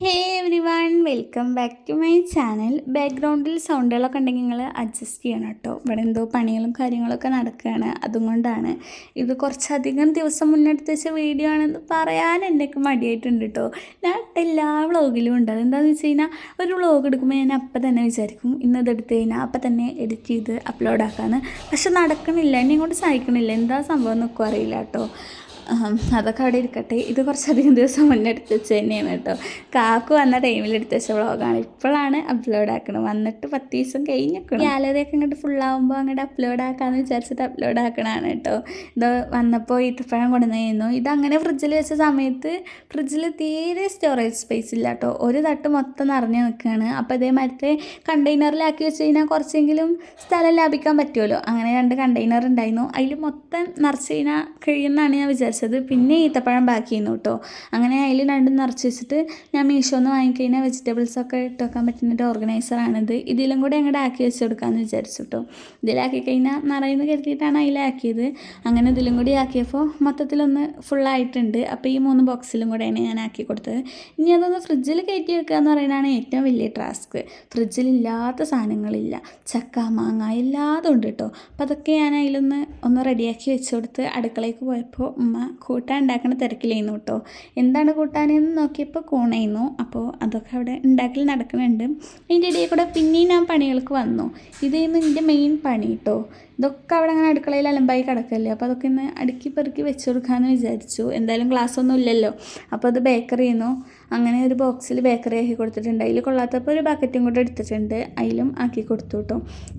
Hey everyone, welcome back to my channel. ബാക്ക്ഗ്രൗണ്ടിൽ സൗണ്ടുകളൊക്കെ ഉണ്ടെങ്കിൽ നിങ്ങൾ അഡ്ജസ്റ്റ് ചെയ്യണം കേട്ടോ. ഇവിടെ എന്തോ പണികളും കാര്യങ്ങളൊക്കെ നടക്കുകയാണ്, അതുകൊണ്ടാണ്. ഇത് കുറച്ചധികം ദിവസം മുന്നെടുത്ത് വെച്ച വീഡിയോ ആണെന്ന് പറയാൻ എനിക്ക് മടിയായിട്ടുണ്ട് കേട്ടോ. ഞാൻ എല്ലാ വ്ളോഗിലും ഉണ്ട്. അതെന്താണെന്ന് വെച്ച് കഴിഞ്ഞാൽ ഒരു വ്ളോഗ് എടുക്കുമ്പോൾ ഞാൻ അപ്പം തന്നെ വിചാരിക്കും ഇന്നതെടുത്ത് കഴിഞ്ഞാൽ അപ്പം തന്നെ എഡിറ്റ് ചെയ്ത് അപ്ലോഡ് ആക്കാമെന്ന്. പക്ഷെ നടക്കണില്ല, എന്നെ കൊണ്ട് സഹായിക്കണില്ല. എന്താ സംഭവം എന്നൊക്കെ അറിയില്ല കേട്ടോ. അതൊക്കെ അവിടെ ഇരിക്കട്ടെ. ഇത് കുറച്ചധികം ദിവസം മുന്നേ എടുത്ത് വെച്ച് തന്നെയാണ് കേട്ടോ. കാക്കു വന്ന ടൈമിൽ എടുത്ത് വെച്ച വ്ളോഗാണ്. ഇപ്പോഴാണ് അപ്ലോഡ് ആക്കണം. വന്നിട്ട് 10 ദിവസം കഴിഞ്ഞിരിക്കണം. ഗാലറിയൊക്കെ അങ്ങോട്ട് ഫുള്ളാകുമ്പോൾ അങ്ങോട്ട് അപ്ലോഡ് ആക്കാമെന്ന് വിചാരിച്ചിട്ട് അപ്ലോഡ് ആക്കണതാണ് കേട്ടോ. ഇത് വന്നപ്പോൾ ഈത്തപ്പഴം കൊണ്ടുവന്നിരുന്നു. ഇതങ്ങനെ ഫ്രിഡ്ജിൽ വെച്ച സമയത്ത് ഫ്രിഡ്ജിൽ തീരെ സ്റ്റോറേജ് സ്പേസ് ഇല്ല കേട്ടോ. ഒരു തട്ട് മൊത്തം നിറഞ്ഞ് നിൽക്കുകയാണ്. അപ്പോൾ ഇതേമാതിരത്തെ കണ്ടെയ്നറിലാക്കി വെച്ച് കഴിഞ്ഞാൽ കുറച്ചെങ്കിലും സ്ഥലം ലാഭിക്കാൻ പറ്റുമല്ലോ. അങ്ങനെ 2 കണ്ടെയ്നർ ഉണ്ടായിരുന്നു. അതിൽ മൊത്തം നിറച്ച് കഴിഞ്ഞാൽ കഴിയുമെന്നാണ് ഞാൻ വിചാരിച്ചത്. പിന്നെ ഈത്തപ്പഴം ബാക്കിയിരുന്നു കേട്ടോ. അങ്ങനെ അതിൽ 2 നിറച്ച് വെച്ചിട്ട് ഞാൻ മീഷോന്ന് വാങ്ങിക്കഴിഞ്ഞാൽ വെജിറ്റബിൾസൊക്കെ ഇട്ട് വെക്കാൻ പറ്റുന്നൊരു ഓർഗനൈസറാണിത്. ഇതിലും കൂടെ അങ്ങോട്ട് ആക്കി വെച്ച് കൊടുക്കാമെന്ന് വിചാരിച്ചു കേട്ടോ. ഇതിലാക്കി കഴിഞ്ഞാൽ നിറയുന്ന കരുതിയിട്ടാണ് അതിലാക്കിയത്. അങ്ങനെ ഇതിലും കൂടി ആക്കിയപ്പോൾ മൊത്തത്തിലൊന്ന് ഫുള്ളായിട്ടുണ്ട്. അപ്പോൾ ഈ 3 ബോക്സിലും കൂടെയാണ് ഞാൻ ആക്കി കൊടുത്തത്. ഇനി അതൊന്ന് ഫ്രിഡ്ജിൽ കയറ്റി വെക്കുക എന്ന് പറയുന്നതാണ് ഏറ്റവും വലിയ ടാസ്ക്. ഫ്രിഡ്ജിലില്ലാത്ത സാധനങ്ങളില്ല, ചക്ക മാങ്ങ എല്ലാതും ഉണ്ട് കേട്ടോ. അപ്പോൾ അതൊക്കെ ഞാൻ അതിലൊന്ന് റെഡിയാക്കി വെച്ച് കൊടുത്ത് അടുക്കളയ്ക്ക് പോയപ്പോൾ ഉമ്മ കൂട്ടാൻ ഉണ്ടാക്കുന്ന തിരക്കിലായിരുന്നു കേട്ടോ. എന്താണ് കൂട്ടാനെന്ന് നോക്കിയപ്പോൾ കൂണായിരുന്നു. അപ്പോൾ അതൊക്കെ അവിടെ ഉണ്ടാക്കൽ നടക്കുന്നുണ്ട്. അതിൻ്റെ ഇടയിൽ കൂടെ പിന്നെയും ഞാൻ പണികൾക്ക് വന്നു. ഇതായിരുന്നു എൻ്റെ മെയിൻ പണി കേട്ടോ. ഇതൊക്കെ അവിടെ അങ്ങനെ അടുക്കളയിൽ അലമ്പായി കിടക്കല്ലേ. അപ്പോൾ അതൊക്കെ ഒന്ന് അടുക്കി പെറുക്കി വെച്ച് കൊടുക്കാമെന്ന് വിചാരിച്ചു. എന്തായാലും ഗ്ലാസ്സൊന്നും ഇല്ലല്ലോ. അപ്പോൾ അത് ബേക്കറി ചെയ്യുന്നു. അങ്ങനെ ഒരു ബോക്സിൽ ബേക്കറി ആക്കി കൊടുത്തിട്ടുണ്ട്. അതിൽ കൊള്ളാത്തപ്പോൾ ഒരു ബക്കറ്റും കൂടെ എടുത്തിട്ടുണ്ട്, അതിലും ആക്കി കൊടുത്തു കേട്ടോ.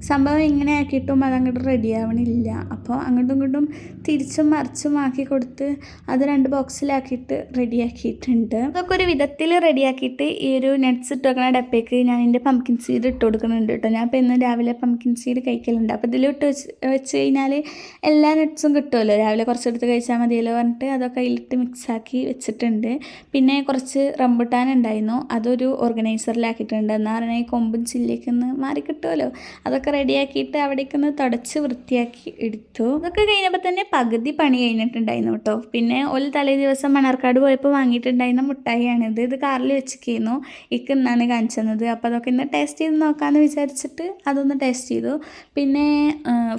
സംഭവം ഇങ്ങനെ ആക്കിയിട്ടും അതങ്ങോട്ട് റെഡി ആവണില്ല. അപ്പോൾ അങ്ങോട്ടും ഇങ്ങോട്ടും തിരിച്ചും മറിച്ചും ആക്കി കൊടുത്ത് അത് 2 ബോക്സിലാക്കിയിട്ട് റെഡിയാക്കിയിട്ടുണ്ട്. അതൊക്കെ ഒരു വിധത്തിൽ റെഡിയാക്കിയിട്ട് ഈ ഒരു നട്ട്സ് ഇട്ട് വെക്കുന്ന ഡപ്പയ്ക്ക് ഞാൻ എൻ്റെ പംകിൻ സീഡ് ഇട്ട് കൊടുക്കുന്നുണ്ട് കേട്ടോ. ഞാൻ ഇപ്പോൾ ഇന്ന് രാവിലെ പംകിൻ സീഡ് കഴിക്കലുണ്ട്. അപ്പോൾ ഇതിലിട്ട് വെച്ച് കഴിഞ്ഞാൽ എല്ലാ നട്ട്സും കിട്ടുമല്ലോ. രാവിലെ കുറച്ചെടുത്ത് കഴിച്ചാൽ മതിയല്ലോ പറഞ്ഞിട്ട് അതൊക്കെ അതിലിട്ട് മിക്സാക്കി വെച്ചിട്ടുണ്ട്. പിന്നെ കുറച്ച് റംബുട്ടാൻ ഉണ്ടായിരുന്നു, അതൊരു ഓർഗനൈസറിലാക്കിയിട്ടുണ്ട്. എന്നാൽ പറഞ്ഞാൽ ഈ കൊമ്പും ചില്ലിയൊക്കെ ഒന്ന് മാറി കിട്ടുമല്ലോ. അതൊക്കെ റെഡിയാക്കിയിട്ട് അവിടേക്കൊന്ന് തുടച്ച് വൃത്തിയാക്കി എടുത്തു. അതൊക്കെ കഴിഞ്ഞപ്പോൾ തന്നെ പകുതി പണി കഴിഞ്ഞിട്ടുണ്ടായിരുന്നു കേട്ടോ. പിന്നെ ഒരു തലേ ദിവസം മണ്ണാർക്കാട് പോയപ്പോൾ വാങ്ങിയിട്ടുണ്ടായിരുന്ന മുട്ടായിയാണിത്. ഇത് കാറിൽ വെച്ചിരിക്കുന്നു. ഇക്ക് ഇന്നാണ് കാണിച്ചത്. അപ്പോൾ അതൊക്കെ ഇന്ന് ടേസ്റ്റ് ചെയ്ത് നോക്കാമെന്ന് വിചാരിച്ചിട്ട് അതൊന്ന് ടേസ്റ്റ് ചെയ്തു. പിന്നെ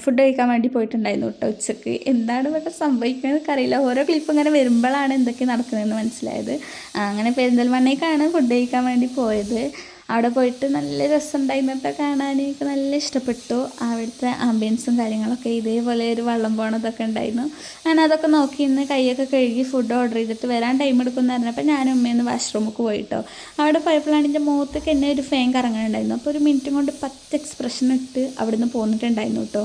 ഫുഡ് കഴിക്കാൻ വേണ്ടി പോയിട്ടുണ്ടായിരുന്നു കേട്ടോ ഉച്ചക്ക്. എന്താണ് ഇവിടെ സംഭവിക്കുന്നത് അറിയില്ല. ഓരോ ക്ലിപ്പ് ഇങ്ങനെ വരുമ്പോഴാണ് എന്തൊക്കെ നടക്കുന്നതെന്ന് മനസ്സിലായത്. അങ്ങനെ പെരിന്തൽമണ്ണയ്ക്കാണ് ഫുഡ് കഴിക്കാൻ വേണ്ടി പോയത്. അവിടെ പോയിട്ട് നല്ല രസമുണ്ടായിരുന്നിട്ട് കാണാൻ എനിക്ക് നല്ല ഇഷ്ടപ്പെട്ടു. അവിടുത്തെ ആംബിയൻസും കാര്യങ്ങളൊക്കെ ഇതേപോലെ ഒരു വള്ളം പോണതൊക്കെ ഉണ്ടായിരുന്നു. അങ്ങനെ അതൊക്കെ നോക്കി ഇന്ന് കൈയൊക്കെ കഴുകി ഫുഡ് ഓർഡർ ചെയ്തിട്ട് വരാൻ ടൈം എടുക്കുമെന്ന് പറഞ്ഞപ്പോൾ ഞാനും ഉമ്മയൊന്ന് വാഷ്റൂമിലേക്ക് പോയിട്ടോ. അവിടെ പോയപ്പോഴാണ് എൻ്റെ മുഖത്തേക്ക് എന്നെ ഒരു ഫാൻ കറങ്ങാനുണ്ടായിരുന്നു. അപ്പോൾ ഒരു മിനിറ്റും കൊണ്ട് 10 എക്സ്പ്രഷൻ ഇട്ട് അവിടെ നിന്ന് പോന്നിട്ടുണ്ടായിരുന്നു കേട്ടോ.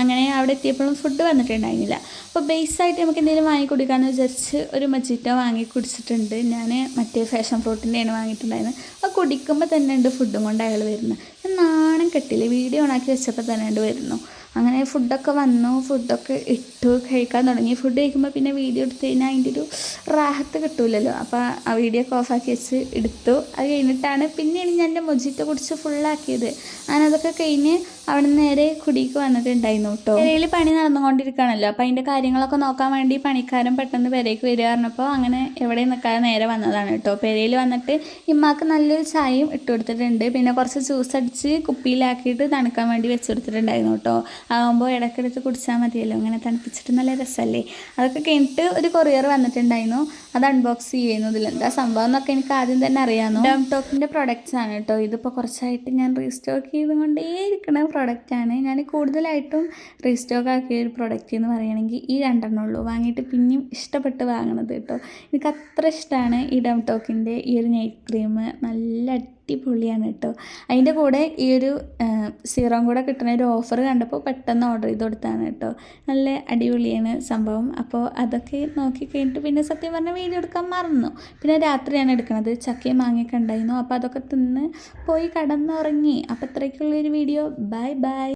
അങ്ങനെ അവിടെ എത്തിയപ്പോഴും ഫുഡ് വന്നിട്ടുണ്ടായിരുന്നില്ല. അപ്പോൾ ബേസായിട്ട് നമുക്ക് എന്തെങ്കിലും വാങ്ങി കുടിക്കാമെന്ന് വിചാരിച്ച് ഒരു മജിറ്റോ വാങ്ങി കുടിച്ചിട്ടുണ്ട്. ഞാൻ മറ്റേ ഫാഷൻ ഫ്രൂട്ടിൻ്റെയാണ് വാങ്ങിയിട്ടുണ്ടായിരുന്നത്. അപ്പോൾ കുടിക്കുമ്പോൾ തന്നെ ഉണ്ട് ഫുഡും കൊണ്ട് അയാൾ വരുന്നത്. ഞാൻ നാണം കെട്ടില്ല, വീഡിയോ ഓണാക്കി വെച്ചപ്പോൾ തന്നെ ഉണ്ട് വരുന്നു. അങ്ങനെ ഫുഡൊക്കെ വന്നു, ഫുഡൊക്കെ ഇട്ടു കഴിക്കാൻ തുടങ്ങി. ഫുഡ് കഴിക്കുമ്പോൾ പിന്നെ വീഡിയോ എടുത്തു കഴിഞ്ഞാൽ അതിൻ്റെ ഒരു റാഹത്ത് കിട്ടൂലല്ലോ. അപ്പോൾ ആ വീഡിയോ ഒക്കെ ഓഫാക്കി വെച്ച് എടുത്തു. അത് കഴിഞ്ഞിട്ടാണ് പിന്നെയാണ് ഞാൻ എൻ്റെ മൊജിറ്റോ കുടിച്ച് ഫുള്ളാക്കിയത്. അങ്ങനെ അതൊക്കെ കഴിഞ്ഞ് അവിടെ നിന്ന് നേരെ കുടിക്ക് വന്നിട്ടുണ്ടായിരുന്നു കേട്ടോ. പെരയിൽ പണി നടന്നുകൊണ്ടിരിക്കുകയാണല്ലോ. അപ്പോൾ അതിൻ്റെ കാര്യങ്ങളൊക്കെ നോക്കാൻ വേണ്ടി പണിക്കാരൻ പെട്ടെന്ന് പെരയ്ക്ക് വരിക പറഞ്ഞപ്പോൾ അങ്ങനെ എവിടെ നിൽക്കാതെ നേരെ വന്നതാണ് കേട്ടോ. പെരയിൽ വന്നിട്ട് ഇമ്മാക്ക് നല്ലൊരു ചായയും ഇട്ട് കൊടുത്തിട്ടുണ്ട്. പിന്നെ കുറച്ച് ജ്യൂസ് അടിച്ച് കുപ്പിയിലാക്കിയിട്ട് തണുക്കാൻ വേണ്ടി വെച്ച് കൊടുത്തിട്ടുണ്ടായിരുന്നു കേട്ടോ. ആകുമ്പോൾ ഇടയ്ക്കെടുത്ത് കുടിച്ചാൽ മതിയല്ലോ, അങ്ങനെ തണുപ്പിച്ചിട്ട് നല്ല രസമല്ലേ. അതൊക്കെ കഴിഞ്ഞിട്ട് ഒരു കൊറിയർ വന്നിട്ടുണ്ടായിരുന്നു. അത് അൺബോക്സ് ചെയ്യുന്നു. ഇതിലെന്താ സംഭവം എന്നൊക്കെ എനിക്ക് ആദ്യം തന്നെ അറിയാമെന്നു. ഡംടോക്കിൻ്റെ പ്രൊഡക്റ്റ്സ് ആണ് കേട്ടോ. ഇതിപ്പോൾ കുറച്ചായിട്ട് ഞാൻ റീസ്റ്റോക്ക് ചെയ്തുകൊണ്ടേയിരിക്കുന്ന പ്രൊഡക്റ്റാണ്. ഞാൻ കൂടുതലായിട്ടും റീസ്റ്റോക്ക് ആക്കിയ ഒരു പ്രൊഡക്റ്റ് എന്ന് പറയുകയാണെങ്കിൽ ഈ 2 ഉള്ളൂ. വാങ്ങിയിട്ട് പിന്നെയും ഇഷ്ടപ്പെട്ട് വാങ്ങണത് കേട്ടോ. എനിക്ക് അത്ര ഇഷ്ടമാണ് ഈ ഡംടോക്കിൻ്റെ ഈ ഒരു നൈറ്റ് ക്രീം. നല്ല അടിപൊളിയാണ് കേട്ടോ. അതിൻ്റെ കൂടെ ഈ ഒരു സീറം കൂടെ കിട്ടുന്ന ഒരു ഓഫർ കണ്ടപ്പോൾ പെട്ടെന്ന് ഓർഡർ ചെയ്ത് കൊടുത്താണ് കേട്ടോ. നല്ല അടിപൊളിയാണ് സംഭവം. അപ്പോൾ അതൊക്കെ നോക്കി കഴിഞ്ഞിട്ട് പിന്നെ സത്യം പറഞ്ഞാൽ വീഡിയോ എടുക്കാൻ മറന്നു. പിന്നെ രാത്രിയാണ് എടുക്കുന്നത്. ചക്കയും മാങ്ങയൊക്കെ ഉണ്ടായിരുന്നു. അപ്പോൾ അതൊക്കെ തിന്ന് പോയി കടന്നുറങ്ങി. അപ്പോൾ ഇത്രയ്ക്കുള്ളൊരു വീഡിയോ. Bye bye.